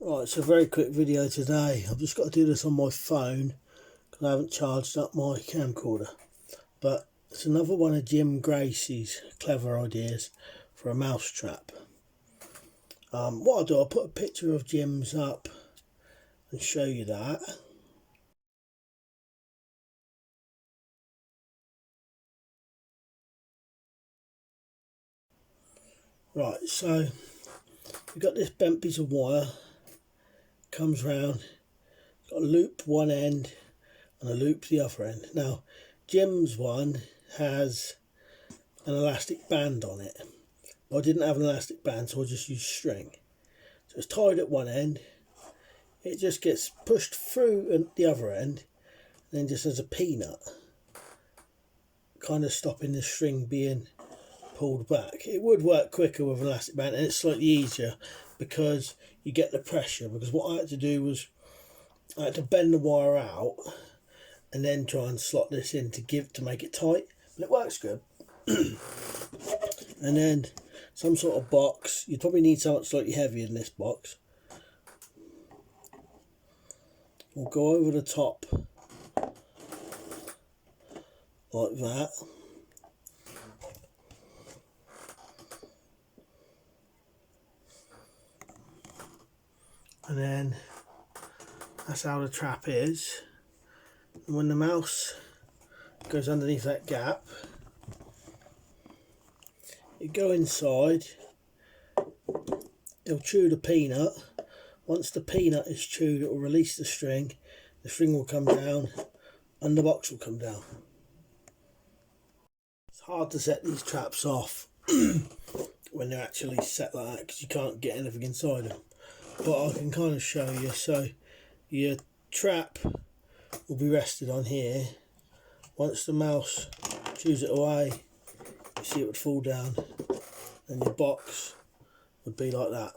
Right, it's a very quick video today. I've just got to do this on my phone because I haven't charged up my camcorder. But it's another one of Jim Gracie's clever ideas for a mouse trap. What I'll do, I'll put a picture of Jim's up and show you that. Right, so we've got this bent piece of wire, comes round, got a loop one end and a loop the other end. Now Jim's one has an elastic band on it. I didn't have an elastic band, so I just used string. So it's tied at one end, it just gets pushed through at the other end, and then just as a peanut, kind of stopping the string being pulled back. It would work quicker with an elastic band, and it's slightly easier because you get the pressure. Because what I had to do was I had to bend the wire out and then try and slot this in to make it tight, but it works good. And then some sort of box. You probably need something slightly heavier than this box. We'll go over the top like that. And then that's how the trap is. And when the mouse goes underneath that gap, you go inside, it'll chew the peanut. Once the peanut is chewed, it will release the string will come down and the box will come down. It's hard to set these traps off when they're actually set like that because you can't get anything inside them. But I can kind of show you. So your trap will be rested on here. Once the mouse chews it away, you see it would fall down, and your box would be like that.